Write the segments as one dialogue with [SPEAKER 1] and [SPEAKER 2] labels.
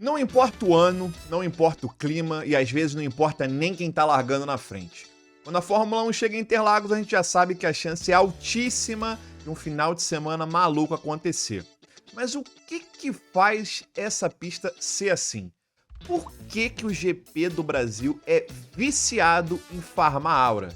[SPEAKER 1] Não importa o ano, não importa o clima e às vezes não importa nem quem tá largando na frente. Quando a Fórmula 1 chega em Interlagos, a gente já sabe que a chance é altíssima de um final de semana maluco acontecer. Mas o que faz essa pista ser assim? Por que o GP do Brasil é viciado em farma aura?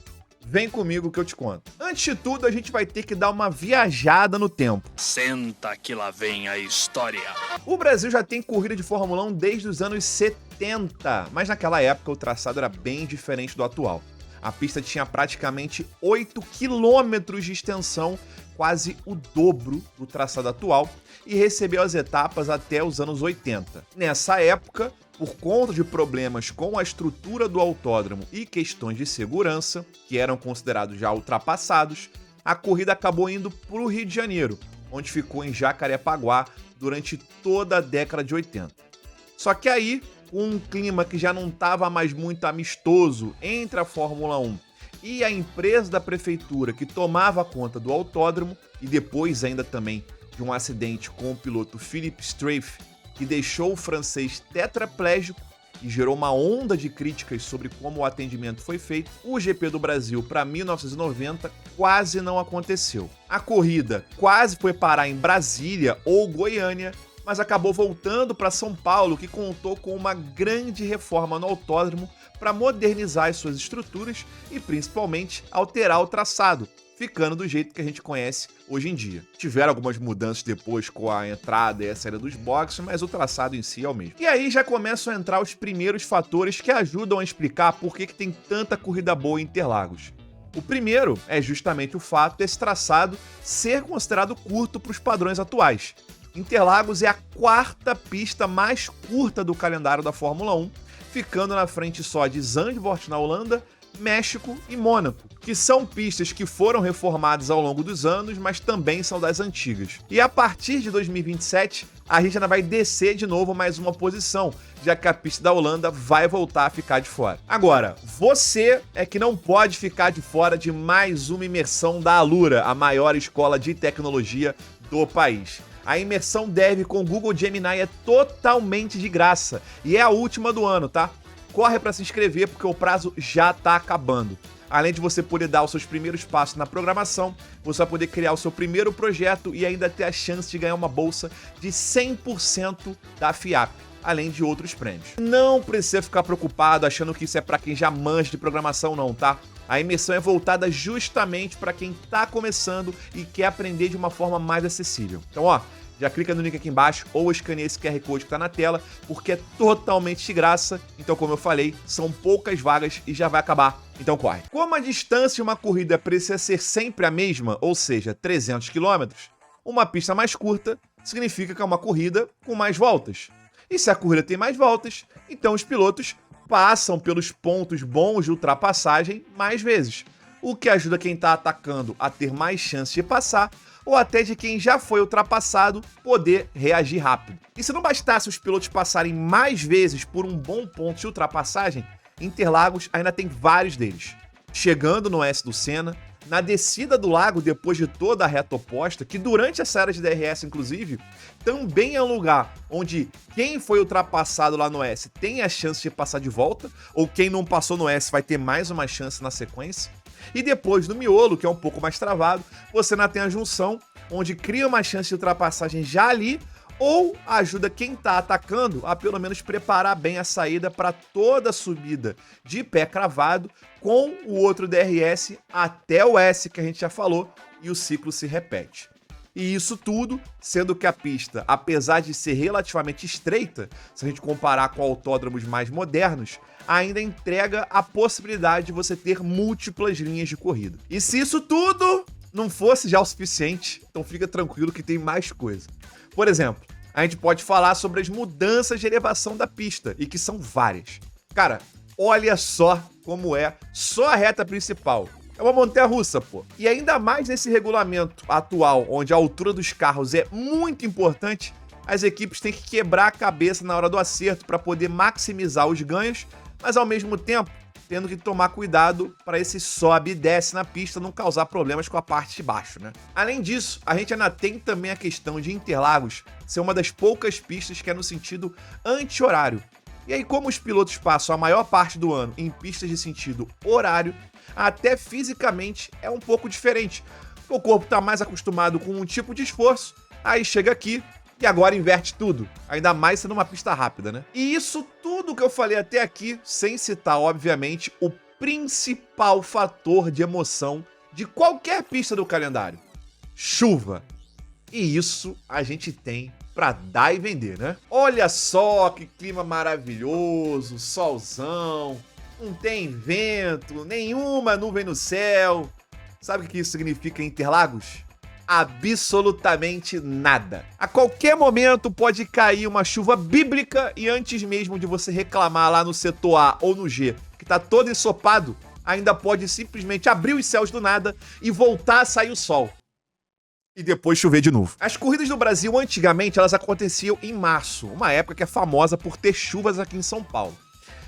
[SPEAKER 1] Vem comigo que eu te conto. Antes de tudo, a gente vai ter que dar uma viajada no tempo.
[SPEAKER 2] Senta que lá vem a história.
[SPEAKER 1] O Brasil já tem corrida de Fórmula 1 desde os anos 70, mas naquela época o traçado era bem diferente do atual. A pista tinha praticamente 8 quilômetros de extensão, quase o dobro do traçado atual, e recebeu as etapas até os anos 80. Nessa época, por conta de problemas com a estrutura do autódromo e questões de segurança, que eram considerados já ultrapassados, a corrida acabou indo para o Rio de Janeiro, onde ficou em Jacarepaguá durante toda a década de 80. Só que aí, com um clima que já não estava mais muito amistoso entre a Fórmula 1 e a empresa da prefeitura que tomava conta do autódromo, e depois ainda também de um acidente com o piloto Philippe Strafe, que deixou o francês tetraplégico e gerou uma onda de críticas sobre como o atendimento foi feito, o GP do Brasil para 1990 quase não aconteceu. A corrida quase foi parar em Brasília ou Goiânia, mas acabou voltando para São Paulo, que contou com uma grande reforma no autódromo para modernizar as suas estruturas e principalmente alterar o traçado, ficando do jeito que a gente conhece hoje em dia. Tiveram algumas mudanças depois com a entrada e a saída dos boxes, mas o traçado em si é o mesmo. E aí já começam a entrar os primeiros fatores que ajudam a explicar por que tem tanta corrida boa em Interlagos. O primeiro é justamente o fato desse traçado ser considerado curto para os padrões atuais. Interlagos é a quarta pista mais curta do calendário da Fórmula 1, ficando na frente só de Zandvoort na Holanda, México e Mônaco, que são pistas que foram reformadas ao longo dos anos, mas também são das antigas. E a partir de 2027, a gente ainda vai descer de novo mais uma posição, já que a pista da Holanda vai voltar a ficar de fora. Agora, você é que não pode ficar de fora de mais uma imersão da Alura, a maior escola de tecnologia do país. A imersão Dev com o Google Gemini é totalmente de graça e é a última do ano, tá? Corre para se inscrever porque o prazo já tá acabando. Além de você poder dar os seus primeiros passos na programação, você vai poder criar o seu primeiro projeto e ainda ter a chance de ganhar uma bolsa de 100% da FIAP, além de outros prêmios. Não precisa ficar preocupado achando que isso é para quem já manja de programação não, tá? A imersão é voltada justamente para quem tá começando e quer aprender de uma forma mais acessível. Então, ó, já clica no link aqui embaixo ou escaneia esse QR Code que tá na tela, porque é totalmente de graça. Então, como eu falei, são poucas vagas e já vai acabar. Então corre. Como a distância de uma corrida precisa ser sempre a mesma, ou seja, 300 km, uma pista mais curta significa que é uma corrida com mais voltas. E se a corrida tem mais voltas, então os pilotos passam pelos pontos bons de ultrapassagem mais vezes, o que ajuda quem está atacando a ter mais chance de passar, ou até de quem já foi ultrapassado poder reagir rápido. E se não bastasse os pilotos passarem mais vezes por um bom ponto de ultrapassagem, Interlagos ainda tem vários deles. Chegando no S do Senna, na descida do lago depois de toda a reta oposta, que durante essa era de DRS, inclusive, também é um lugar onde quem foi ultrapassado lá no S tem a chance de passar de volta, ou quem não passou no S vai ter mais uma chance na sequência. E depois no miolo, que é um pouco mais travado, você ainda tem a junção, onde cria uma chance de ultrapassagem já ali, ou ajuda quem está atacando a pelo menos preparar bem a saída para toda a subida de pé cravado com o outro DRS até o S que a gente já falou e o ciclo se repete. E isso tudo, sendo que a pista, apesar de ser relativamente estreita, se a gente comparar com autódromos mais modernos, ainda entrega a possibilidade de você ter múltiplas linhas de corrida. E se isso tudo não fosse já o suficiente, então fica tranquilo que tem mais coisa. Por exemplo, a gente pode falar sobre as mudanças de elevação da pista, e que são várias. Cara, olha só como é só a reta principal. É uma montanha-russa, pô. E ainda mais nesse regulamento atual, onde a altura dos carros é muito importante, as equipes têm que quebrar a cabeça na hora do acerto para poder maximizar os ganhos, mas ao mesmo tempo tendo que tomar cuidado para esse sobe e desce na pista não causar problemas com a parte de baixo, né? Além disso, a gente ainda tem também a questão de Interlagos ser uma das poucas pistas que é no sentido anti-horário. E aí, como os pilotos passam a maior parte do ano em pistas de sentido horário, até fisicamente é um pouco diferente. O corpo está mais acostumado com um tipo de esforço, aí chega aqui e agora inverte tudo, ainda mais sendo uma pista rápida, né? E isso tudo que eu falei até aqui, sem citar, obviamente, o principal fator de emoção de qualquer pista do calendário: chuva. E isso a gente tem pra dar e vender, né? Olha só que clima maravilhoso, solzão, não tem vento, nenhuma nuvem no céu. Sabe o que isso significa em Interlagos? Absolutamente nada. A qualquer momento pode cair uma chuva bíblica e antes mesmo de você reclamar lá no setor A ou no G, que tá todo ensopado, ainda pode simplesmente abrir os céus do nada e voltar a sair o sol. E depois chover de novo. As corridas no Brasil, antigamente, elas aconteciam em março, uma época que é famosa por ter chuvas aqui em São Paulo.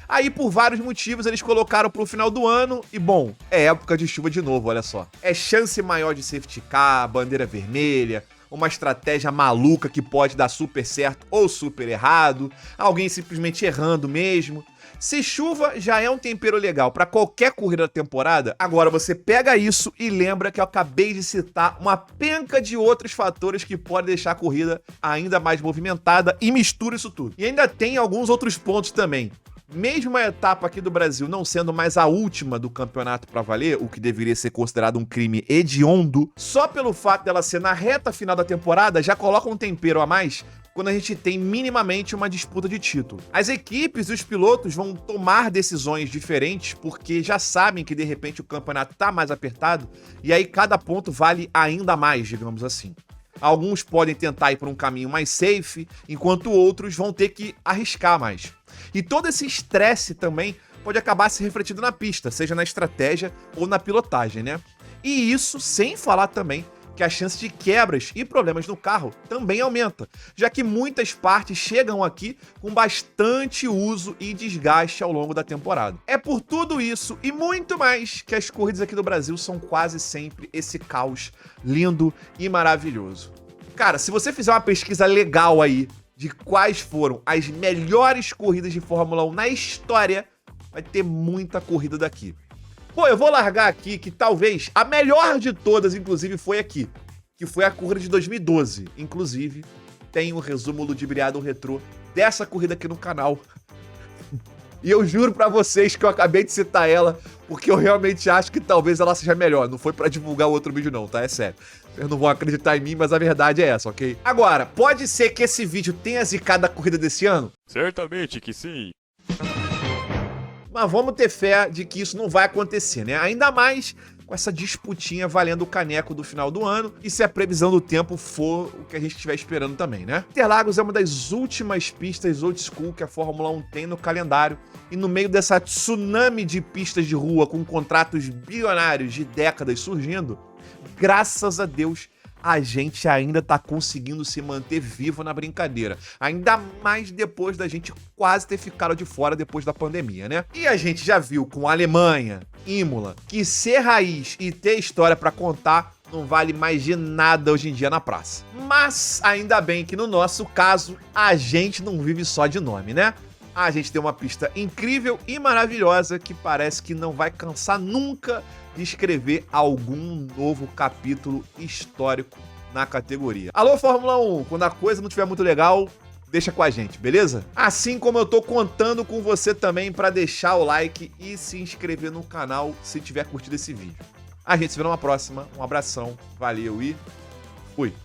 [SPEAKER 1] Aí, por vários motivos, eles colocaram pro final do ano e, bom, é época de chuva de novo, olha só. É chance maior de safety car, bandeira vermelha, uma estratégia maluca que pode dar super certo ou super errado, alguém simplesmente errando mesmo. Se chuva já é um tempero legal para qualquer corrida da temporada, agora você pega isso e lembra que eu acabei de citar uma penca de outros fatores que podem deixar a corrida ainda mais movimentada e mistura isso tudo. E ainda tem alguns outros pontos também. Mesmo a etapa aqui do Brasil não sendo mais a última do campeonato pra valer, o que deveria ser considerado um crime hediondo, só pelo fato dela ser na reta final da temporada já coloca um tempero a mais quando a gente tem minimamente uma disputa de título. As equipes e os pilotos vão tomar decisões diferentes porque já sabem que de repente o campeonato tá mais apertado e aí cada ponto vale ainda mais, digamos assim. Alguns podem tentar ir por um caminho mais safe, enquanto outros vão ter que arriscar mais. E todo esse estresse também pode acabar se refletindo na pista, seja na estratégia ou na pilotagem, né? E isso sem falar também que a chance de quebras e problemas no carro também aumenta, já que muitas partes chegam aqui com bastante uso e desgaste ao longo da temporada. É por tudo isso e muito mais que as corridas aqui do Brasil são quase sempre esse caos lindo e maravilhoso. Cara, se você fizer uma pesquisa legal aí de quais foram as melhores corridas de Fórmula 1 na história, vai ter muita corrida daqui. Pô, eu vou largar aqui que talvez a melhor de todas, inclusive, foi aqui, que foi a corrida de 2012. Inclusive, tem um resumo ludibriado retrô dessa corrida aqui no canal. E eu juro pra vocês que eu acabei de citar ela, porque eu realmente acho que talvez ela seja melhor. Não foi pra divulgar o outro vídeo não, tá? É sério. Vocês não vão acreditar em mim, mas a verdade é essa, ok? Agora, pode ser que esse vídeo tenha zicado a corrida desse ano?
[SPEAKER 3] Certamente que sim.
[SPEAKER 1] Mas vamos ter fé de que isso não vai acontecer, né? Ainda mais com essa disputinha valendo o caneco do final do ano e se a previsão do tempo for o que a gente estiver esperando também, né? Interlagos é uma das últimas pistas old school que a Fórmula 1 tem no calendário e no meio dessa tsunami de pistas de rua com contratos bilionários de décadas surgindo, graças a Deus, a gente ainda tá conseguindo se manter vivo na brincadeira. Ainda mais depois da gente quase ter ficado de fora depois da pandemia, né? E a gente já viu com a Alemanha, Imola, que ser raiz e ter história pra contar não vale mais de nada hoje em dia na praça. Mas ainda bem que no nosso caso, a gente não vive só de nome, né? A gente tem uma pista incrível e maravilhosa que parece que não vai cansar nunca de escrever algum novo capítulo histórico na categoria. Alô, Fórmula 1, quando a coisa não estiver muito legal, deixa com a gente, beleza? Assim como eu tô contando com você também para deixar o like e se inscrever no canal se tiver curtido esse vídeo. A gente se vê numa próxima, um abração, valeu e fui!